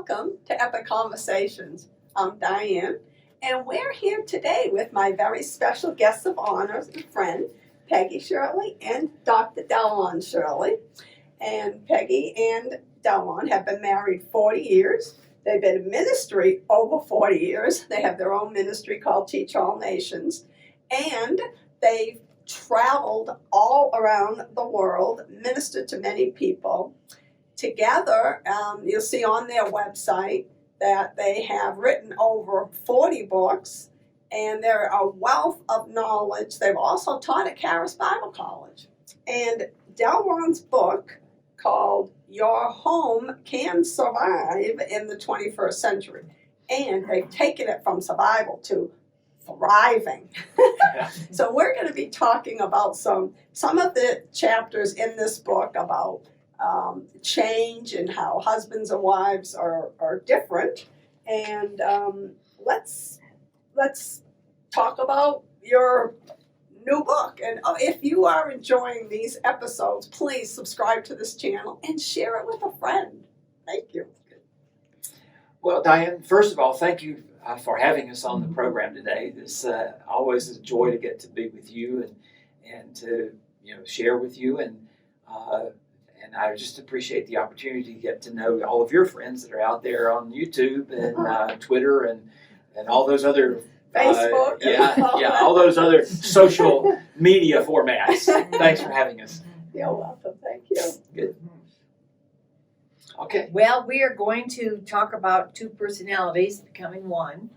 welcome to Epic Conversations. I'm Diane, and we're here today with my very special guest of honors and friend, Peggy Shirley and Dr. Delron Shirley. And Peggy and Delron have been married 40 years. They've been in ministry over 40 years. They have their own ministry called Teach All Nations. And they've traveled all around the world, ministered to many people. Together, you'll see on their website that they have written over 40 books, and they're a wealth of knowledge. They've also taught at Charis Bible College. And Delron's book, called Your Home Can Survive in the 21st Century, and they've taken it from survival to thriving. So we're going to be talking about some of the chapters in this book about change and how husbands and wives are different. And let's talk about your new book. And if you are enjoying these episodes, please subscribe to this channel and share it with a friend. Thank you. Well, Diane, first of all, thank you for having us on the program today. It's always a joy to get to be with you and to share with you, and I just appreciate the opportunity to get to know all of your friends that are out there on YouTube and Twitter and all those other Facebook. all those other social media formats. Thanks for having us. You're welcome. Thank you. Good. Okay. Well, we are going to talk about two personalities becoming one.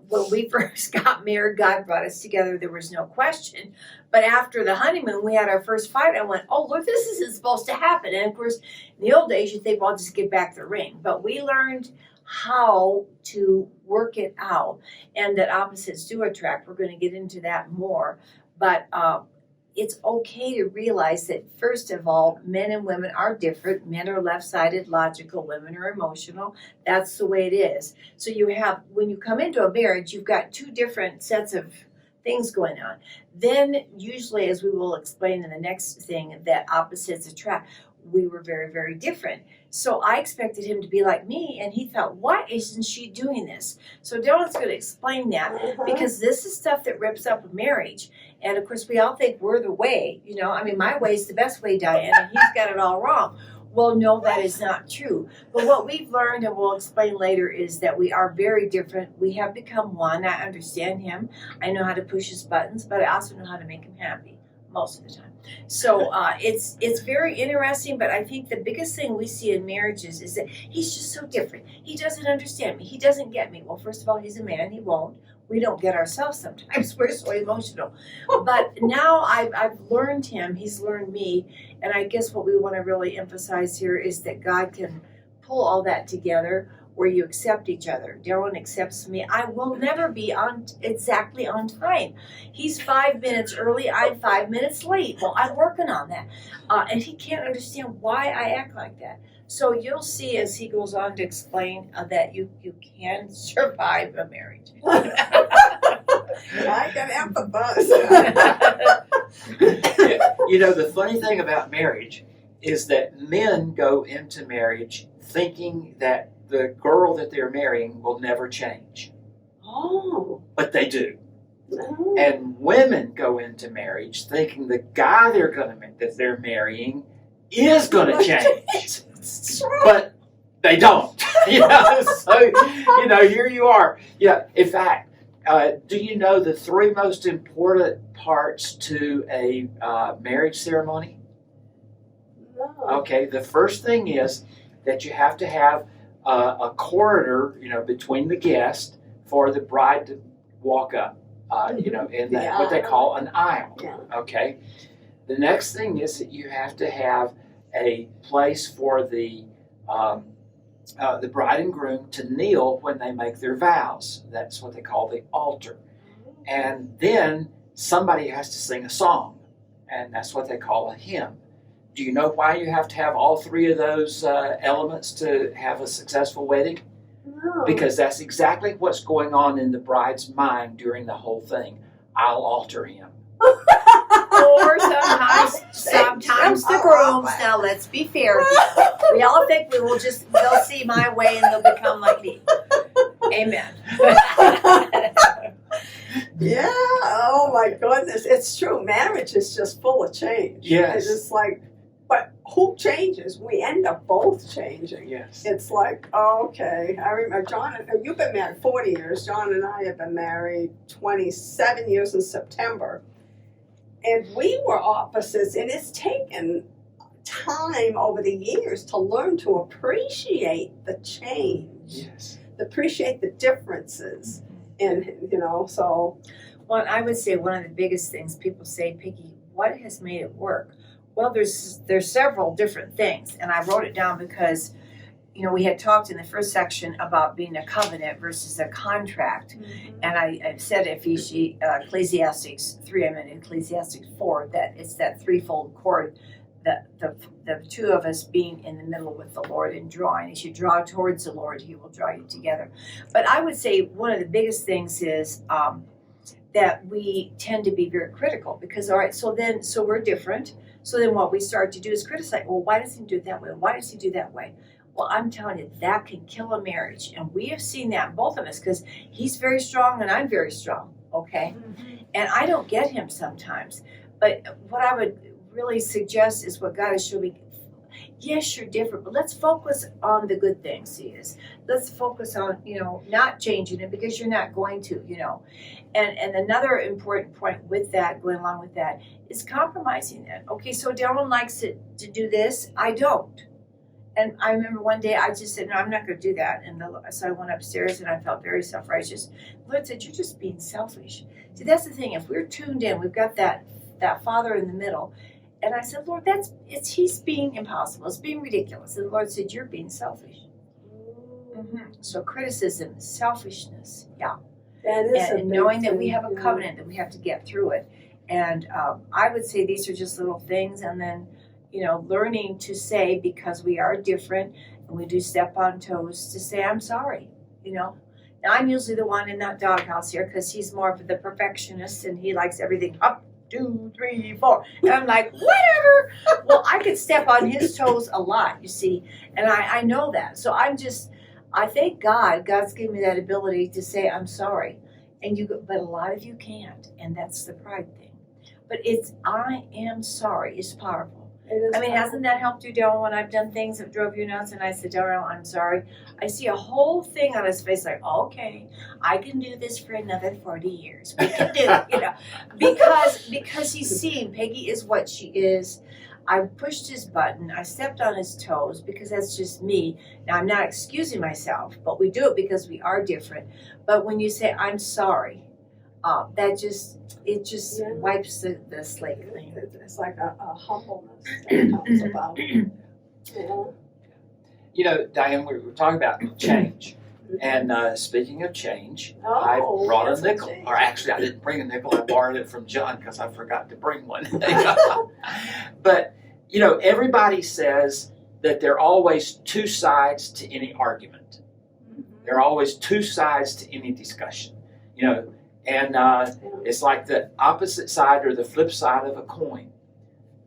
When we first got married, God brought us together. There was no question. But after the honeymoon, we had our first fight. I went, oh, look, this isn't supposed to happen. And, of course, in the old days, you think, well, I'll just get back the ring. But we learned how to work it out, and that opposites do attract. We're going to get into that more. But it's okay to realize that, first of all, men and women are different. Men are left-sided, logical. Women are emotional. That's the way it is. So you have, when you come into a marriage, you've got two different sets of things going on. Then, usually, as we will explain in the next thing, that opposites attract. We were very, very different. So I expected him to be like me, and he thought, why isn't she doing this? So Dylan's going to explain that, because this is stuff that rips up a marriage. And, of course, we all think we're the way. My way is the best way, Diane, and he's got it all wrong. Well, no, that is not true. But what we've learned, and we'll explain later, is that we are very different. We have become one. I understand him. I know how to push his buttons, but I also know how to make him happy most of the time. So it's very interesting, but I think the biggest thing we see in marriages is that he's just so different. He doesn't understand me. He doesn't get me. Well, first of all, he's a man. He won't. We don't get ourselves sometimes. We're so emotional. But now I've learned him. He's learned me. And I guess what we want to really emphasize here is that God can pull all that together where you accept each other. Delron accepts me. I will never be exactly on time. He's 5 minutes early. I'm 5 minutes late. Well, I'm working on that. And he can't understand why I act like that. So you'll see as he goes on to explain that you can survive a marriage. I can empathize. The funny thing about marriage is that men go into marriage thinking that the girl that they're marrying will never change. Oh. But they do. No. And women go into marriage thinking the guy that they're marrying is going to change. But they don't. So here you are. Yeah. In fact, do you know the three most important parts to a marriage ceremony? No. Okay. The first thing is that you have to have a corridor, between the guests for the bride to walk up, in what they call an aisle. Yeah. Okay. The next thing is that you have to have a place for the bride and groom to kneel when they make their vows. That's what they call the altar. And then somebody has to sing a song, and that's what they call a hymn. Do you know why you have to have all three of those elements to have a successful wedding? No. Because that's exactly what's going on in the bride's mind during the whole thing. I'll alter him. Or or sometimes the grooms. Now let's be fair. We all think they'll see my way and they'll become like me. Amen. Yeah, oh my goodness, it's true. Marriage is just full of change. Yes. It's just like, but who changes? We end up both changing. Yes. It's like, okay, I remember you've been married 40 years. John and I have been married 27 years in September. And we were opposites, and it's taken time over the years to learn to appreciate the change. Yes. Appreciate the differences. And, so. Well, I would say one of the biggest things people say, Peggy, what has made it work? Well, there's several different things, and I wrote it down because, we had talked in the first section about being a covenant versus a contract, and I said Ecclesiastes 3, I meant Ecclesiastes 4, that it's that threefold cord, the two of us being in the middle with the Lord and drawing. As you draw towards the Lord, He will draw you together. But I would say one of the biggest things is that we tend to be very critical because, all right, so we're different. So then what we start to do is criticize. Well, why does he do it that way? Why does he do that way? Well, I'm telling you, that can kill a marriage. And we have seen that in both of us because he's very strong and I'm very strong, okay? And I don't get him sometimes. But what I would really suggest is what God has shown me. Yes, you're different, but let's focus on the good things he is. Let's focus on, not changing it because you're not going to, And another important point with that, going along with that, is compromising that. Okay, so Delron likes it to do this. I don't. And I remember one day I just said, no, I'm not going to do that. And so I went upstairs and I felt very self-righteous. The Lord said, you're just being selfish. See, that's the thing. If we're tuned in, we've got that Father in the middle. And I said, Lord, he's being impossible. It's being ridiculous. And the Lord said, you're being selfish. So criticism, selfishness, yeah. That is and knowing that we have a covenant, that we have to get through it. And I would say these are just little things. And then, learning to say, because we are different and we do step on toes, to say, I'm sorry, Now, I'm usually the one in that doghouse here because he's more of the perfectionist and he likes everything up. 2, 3, 4. And I'm like, whatever. Well, I could step on his toes a lot, you see. And I know that. So I thank God. God's given me that ability to say, I'm sorry. But a lot of you can't. And that's the pride thing. But I am sorry is powerful. Hasn't that helped you, Delron, when I've done things that drove you nuts and I said, Delron, I'm sorry. I see a whole thing on his face like, okay, I can do this for another 40 years. We can do it, because he's seeing Peggy is what she is. I pushed his button. I stepped on his toes because that's just me. Now, I'm not excusing myself, but we do it because we are different. But when you say, I'm sorry, it just wipes the slate clean. It's like a humbleness that comes about. Diane, we were talking about change. And speaking of change, I brought a nickel. Change. Or actually, I didn't bring a nickel. I borrowed it from John because I forgot to bring one. But, everybody says that there are always two sides to any argument. There are always two sides to any discussion. And it's like the opposite side or the flip side of a coin.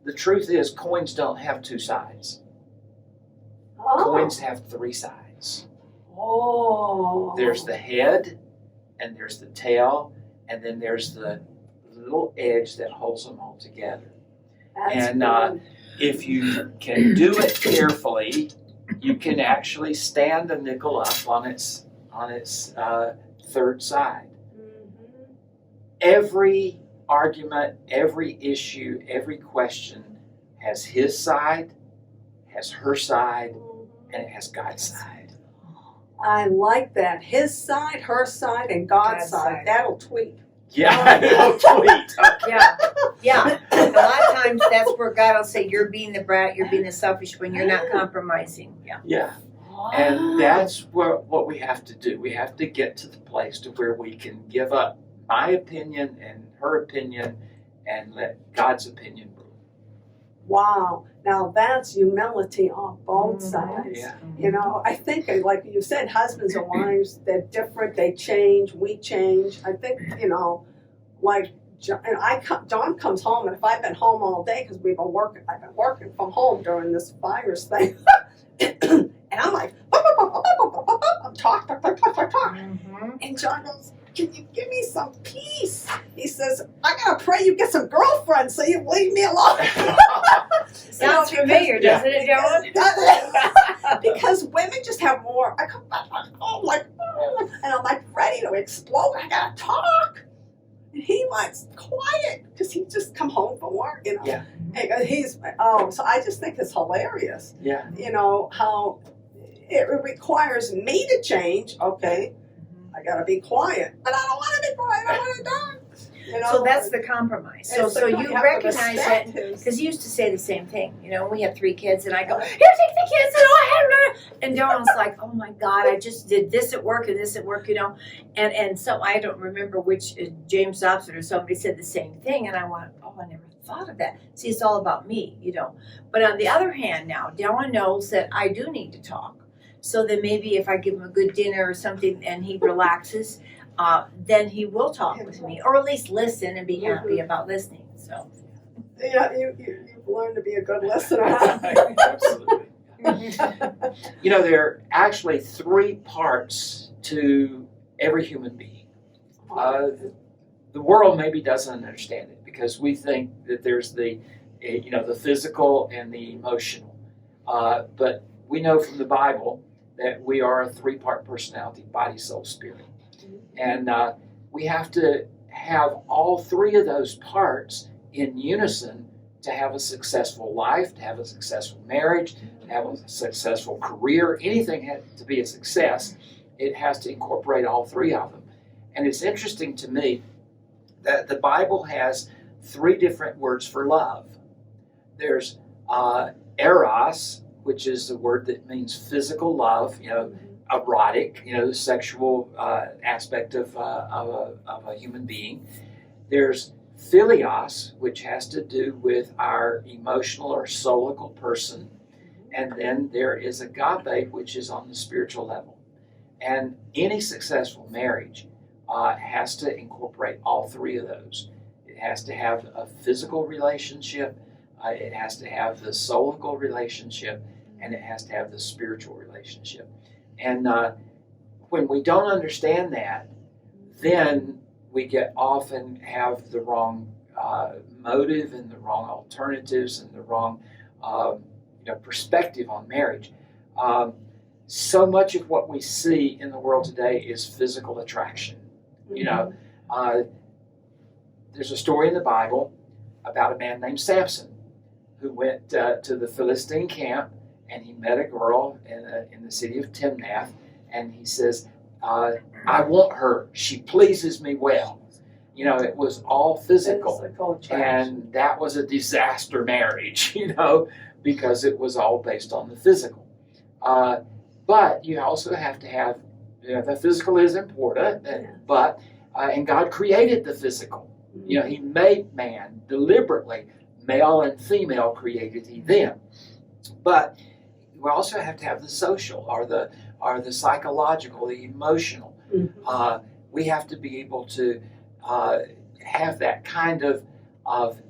The truth is, coins don't have two sides. Coins have three sides. There's the head, and there's the tail, and then there's the little edge that holds them all together. If you can do it carefully, you can actually stand the nickel up on its third side. Every argument, every issue, every question has his side, has her side, and it has God's side. I like that. His side, her side, and God's side. That'll tweak. Yeah, it'll tweet. Yeah. A lot of times that's where God will say, you're being the brat, you're being the selfish one, you're not compromising. Yeah. And that's what we have to do. We have to get to the place to where we can give up my opinion and her opinion and let God's opinion rule. Wow. Now that's humility on both sides. Yeah. I think, like you said, husbands and wives, they're different. They change. We change. I think, like John comes home, and if I've been home all day because I've been working from home during this virus thing, and I'm like, I'm talk. Mm-hmm. And John goes, "Can you give me some peace?" He says, "I gotta pray you get some girlfriends so you leave me alone." Sounds familiar, doesn't it, Dylan? Because women just have more. I come back home like, and I'm like ready to explode. I gotta talk. And he wants quiet because he just come home from work, you know. Yeah. And so I just think it's hilarious. Yeah. You know how it requires me to change. Okay, I gotta be quiet, but I don't want to be quiet. I want to talk. You know. So that's the compromise. So you have to recognize that, respect his- because you used to say the same thing. You know, we have 3 kids, and I go, "Here, take the kids," and I have, and Daryl's like, "Oh my God, I just did this at work and this at work," you know, and so I don't remember which James Dobson or somebody said the same thing, and I went, "Oh, I never thought of that." See, it's all about me, you know. But on the other hand, now Darryl knows that I do need to talk. So then maybe if I give him a good dinner or something and he relaxes, then he will talk with me, or at least listen and be happy about listening. So. Yeah, you've learned to be a good listener. Absolutely. You know, there are actually 3 parts to every human being. The world maybe doesn't understand it because we think that there's the physical and the emotional. But we know from the Bible that we are a 3-part personality: body, soul, spirit. And we have to have all 3 of those parts in unison to have a successful life, to have a successful marriage, to have a successful career. Anything has to be a success, it has to incorporate all 3 of them. And it's interesting to me that the Bible has 3 different words for love. There's eros, which is the word that means physical love, you know, erotic, you know, the sexual aspect of a human being. There's philios, which has to do with our emotional or soulical person. And then there is agape, which is on the spiritual level. And any successful marriage has to incorporate all 3 of those. It has to have a physical relationship, it has to have the soulical relationship, and it has to have the spiritual relationship. And when we don't understand that, then we often have the wrong motive and the wrong alternatives and the wrong perspective on marriage. So much of what we see in the world today is physical attraction. You know, there's a story in the Bible about a man named Samson who went to the Philistine camp, and he met a girl in the city of Timnath, and he says, "I want her. She pleases me well." You know, it was all physical, and that was a disaster marriage, you know, because it was all based on the physical. But you also have to have, the physical is important, but and God created the physical. You know, He made man deliberately, male and female created He them. But we also have to have the social, or the psychological, the emotional. We have to be able to have that kind of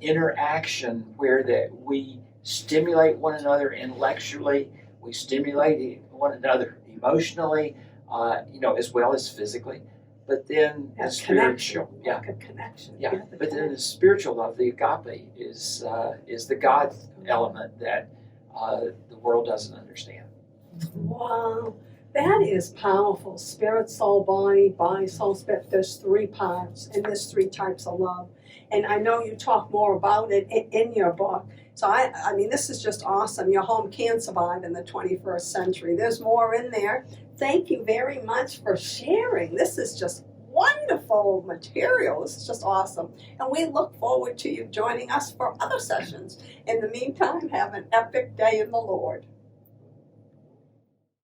interaction where that we stimulate one another intellectually, we stimulate one another emotionally, as well as physically. But then the spiritual, like a connection. But then the spiritual love, the agape, is the God element that the world doesn't understand. Wow, that is powerful. Spirit, soul, body, soul, spirit. There's 3 parts, and there's 3 types of love. And I know you talk more about it in your book. So I mean, this is just awesome. Your home can survive in the 21st century. There's more in there. Thank you very much for sharing. This is just wonderful material. This is just awesome. And we look forward to you joining us for other sessions. In the meantime, have an epic day in the Lord.